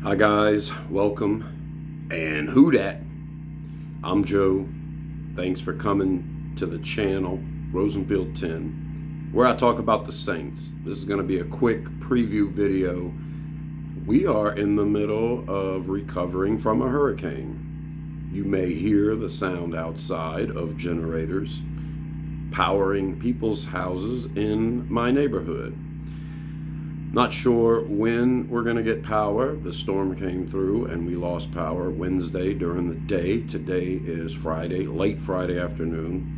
Hi guys, welcome, and who dat? I'm Joe. Thanks for coming to the channel, Rosenfield 10, where I talk about the Saints. This is going to be a quick preview video. We are in the middle of recovering from a hurricane. You may hear the sound outside of generators powering people's houses in my neighborhood. Not sure when we're going to get power. The storm came through and we lost power Wednesday during the day. Today is Friday, late Friday afternoon.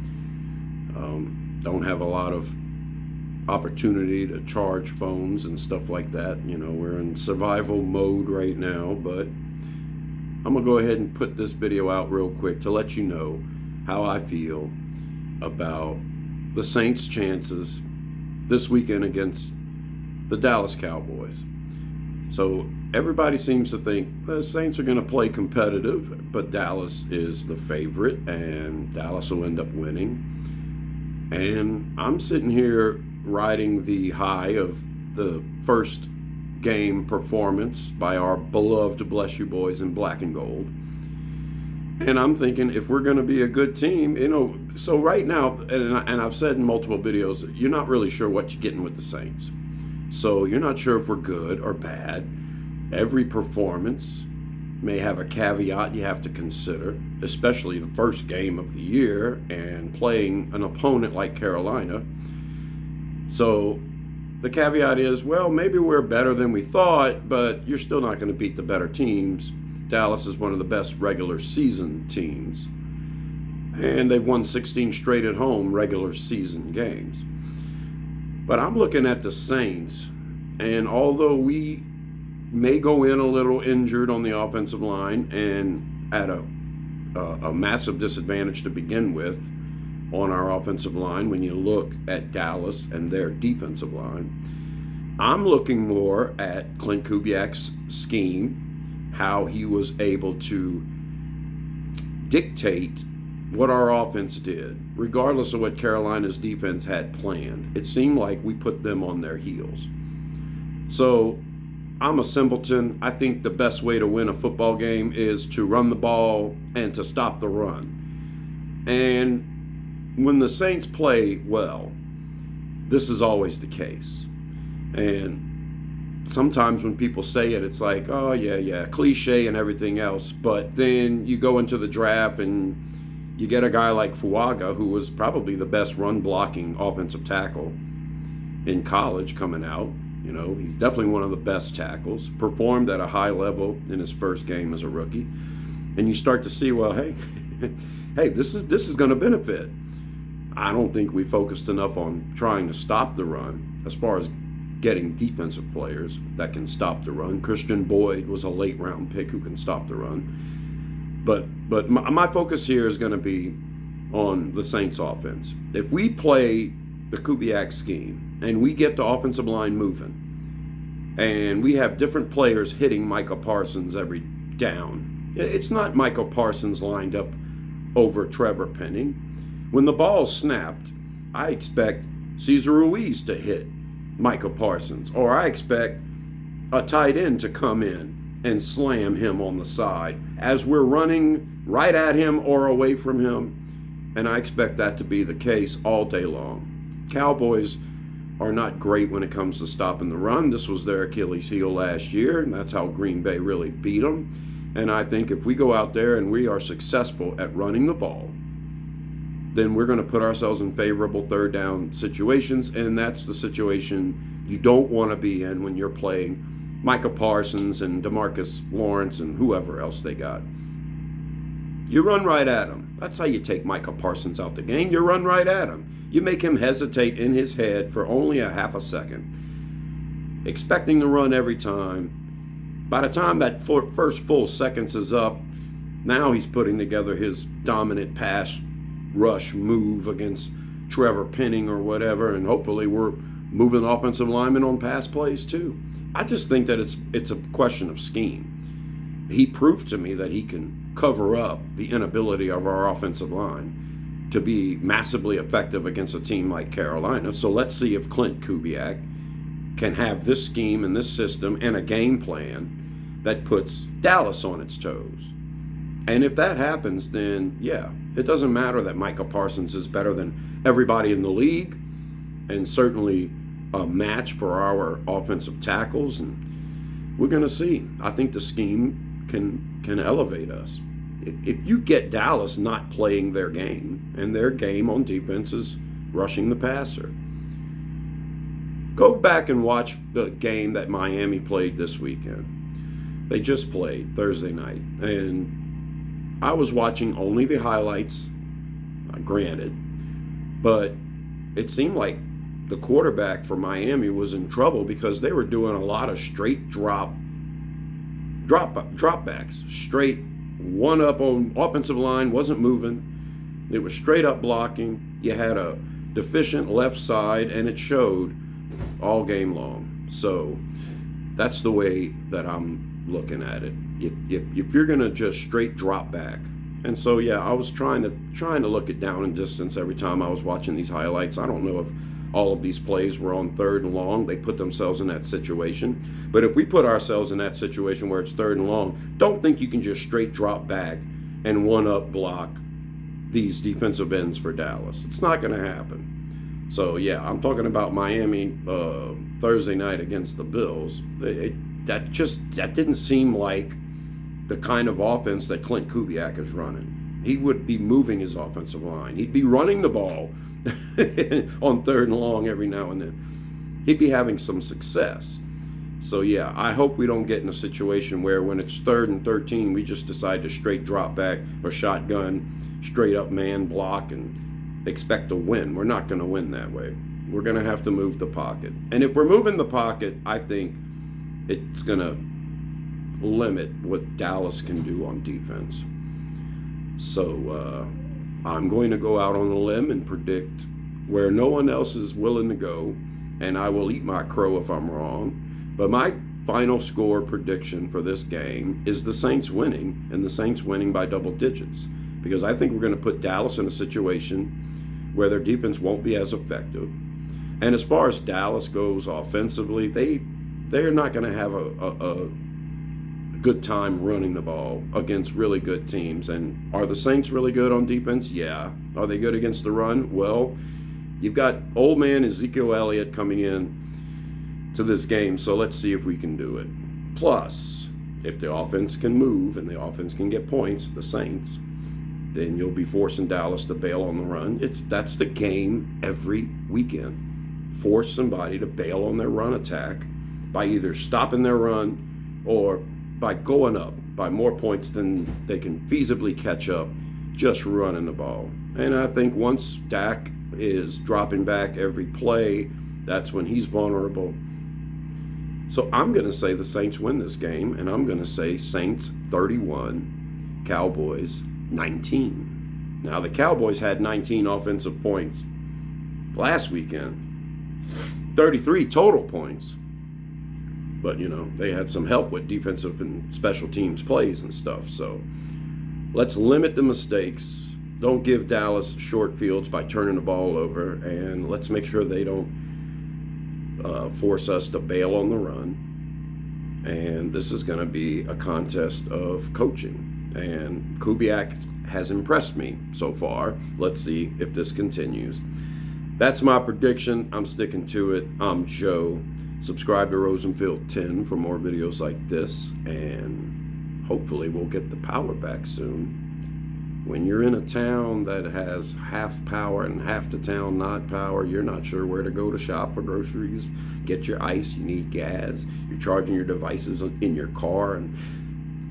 Don't have a lot of opportunity to charge phones and stuff like that. You know, we're in survival mode right now, but I'm going to go ahead and put this video out real quick to let you know how I feel about the Saints' chances this weekend against the Dallas Cowboys. So everybody seems to think the Saints are going to play competitive, but Dallas is the favorite and Dallas will end up winning. And I'm sitting here riding the high of the first game performance by our beloved Bless You Boys in black and gold. And I'm thinking, if we're going to be a good team, you know, so right now, and I've said in multiple videos, you're not really sure what you're getting with the Saints. So you're not sure if we're good or bad. Every performance may have a caveat you have to consider, especially the first game of the year and playing an opponent like Carolina. So the caveat is, well, maybe we're better than we thought, but you're still not going to beat the better teams. Dallas is one of the best regular season teams, and they've won 16 straight at home regular season games. But I'm looking at the Saints, and although we may go in a little injured on the offensive line and at a massive disadvantage to begin with on our offensive line when you look at Dallas and their defensive line, I'm looking more at Clint Kubiak's scheme, how he was able to dictate what our offense did, regardless of what Carolina's defense had planned. It seemed like we put them on their heels. So I'm a simpleton. I think the best way to win a football game is to run the ball and to stop the run. And when the Saints play well, this is always the case. And sometimes when people say it, it's like, oh yeah, cliche and everything else. But then you go into the draft and you get a guy like Fuaga, who was probably the best run-blocking offensive tackle in college coming out. You know, he's definitely one of the best tackles, performed at a high level in his first game as a rookie. And you start to see, well, hey, this is going to benefit. I don't think we focused enough on trying to stop the run as far as getting defensive players that can stop the run. Christian Boyd was a late-round pick who can stop the run. But my focus here is going to be on the Saints offense. If we play the Kubiak scheme and we get the offensive line moving and we have different players hitting Micah Parsons every down, it's not Micah Parsons lined up over Trevor Penning. When the ball's snapped, I expect Cesar Ruiz to hit Micah Parsons, or I expect a tight end to come in and slam him on the side as we're running right at him or away from him. And I expect that to be the case all day long. Cowboys are not great when it comes to stopping the run. This was their Achilles heel last year, and that's how Green Bay really beat them. And I think if we go out there and we are successful at running the ball, then we're going to put ourselves in favorable third down situations, and that's the situation you don't want to be in when you're playing Micah Parsons and DeMarcus Lawrence and whoever else they got. You run right at him. That's how you take Micah Parsons out the game. You run right at him. You make him hesitate in his head for only a half a second, expecting to run every time. By the time that first full seconds is up, now he's putting together his dominant pass rush move against Trevor Penning or whatever, and hopefully we're moving offensive linemen on pass plays too. I just think that it's a question of scheme. He proved to me that he can cover up the inability of our offensive line to be massively effective against a team like Carolina. So let's see if Clint Kubiak can have this scheme and this system and a game plan that puts Dallas on its toes. And if that happens, then yeah, it doesn't matter that Micah Parsons is better than everybody in the league and certainly a match for our offensive tackles. And we're going to see. I think the scheme can elevate us. If you get Dallas not playing their game, and their game on defense is rushing the passer, go back and watch the game that Miami played this weekend. They just played Thursday night, and I was watching only the highlights, granted, but it seemed like the quarterback for Miami was in trouble because they were doing a lot of straight dropbacks, straight one up on offensive line, wasn't moving. It was straight up blocking. You had a deficient left side, and it showed all game long. So that's the way that I'm looking at it. If you're going to just straight drop back. And so, yeah, I was trying to look at down and distance every time I was watching these highlights. I don't know if all of these plays were on 3rd and long. They put themselves in that situation. But if we put ourselves in that situation where it's 3rd and long, don't think you can just straight drop back and one-up block these defensive ends for Dallas. It's not going to happen. So, yeah, I'm talking about Miami Thursday night against the Bills. That didn't seem like the kind of offense that Clint Kubiak is running. He would be moving his offensive line. He'd be running the ball on 3rd and long every now and then. He'd be having some success. So, yeah, I hope we don't get in a situation where when it's 3rd and 13, we just decide to straight drop back or shotgun, straight up man block, and expect to win. We're not going to win that way. We're going to have to move the pocket. And if we're moving the pocket, I think it's going to limit what Dallas can do on defense. So I'm going to go out on a limb and predict where no one else is willing to go, and I will eat my crow if I'm wrong. But my final score prediction for this game is the Saints winning, and the Saints winning by double digits, because I think we're going to put Dallas in a situation where their defense won't be as effective. And as far as Dallas goes offensively, they're not going to have a good time running the ball against really good teams. And are the Saints really good on defense? Yeah. Are they good against the run? Well, you've got old man Ezekiel Elliott coming in to this game, so let's see if we can do it. Plus, if the offense can move and the offense can get points, the Saints, then you'll be forcing Dallas to bail on the run. That's the game every weekend. Force somebody to bail on their run attack by either stopping their run or by going up by more points than they can feasibly catch up, just running the ball. And I think once Dak is dropping back every play, that's when he's vulnerable. So I'm going to say the Saints win this game, and I'm going to say Saints 31, Cowboys 19. Now, the Cowboys had 19 offensive points last weekend, 33 total points. But, they had some help with defensive and special teams plays and stuff. So let's limit the mistakes. Don't give Dallas short fields by turning the ball over. And let's make sure they don't force us to bail on the run. And this is going to be a contest of coaching. And Kubiak has impressed me so far. Let's see if this continues. That's my prediction. I'm sticking to it. I'm Joe. Subscribe to Rosenfield 10 for more videos like this, and hopefully we'll get the power back soon. When you're in a town that has half power and half the town not power, you're not sure where to go to shop for groceries, get your ice, you need gas, you're charging your devices in your car and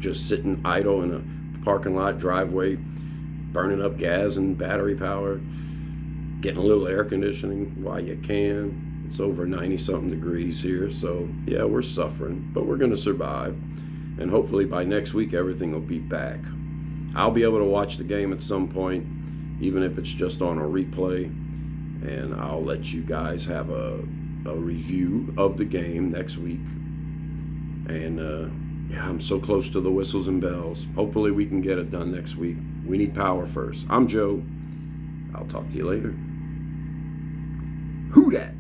just sitting idle in a parking lot driveway, burning up gas and battery power, getting a little air conditioning while you can. It's over 90-something degrees here, so yeah, we're suffering, but we're going to survive. And hopefully by next week, everything will be back. I'll be able to watch the game at some point, even if it's just on a replay, and I'll let you guys have a review of the game next week. And yeah, I'm so close to the whistles and bells. Hopefully we can get it done next week. We need power first. I'm Joe. I'll talk to you later. Who dat?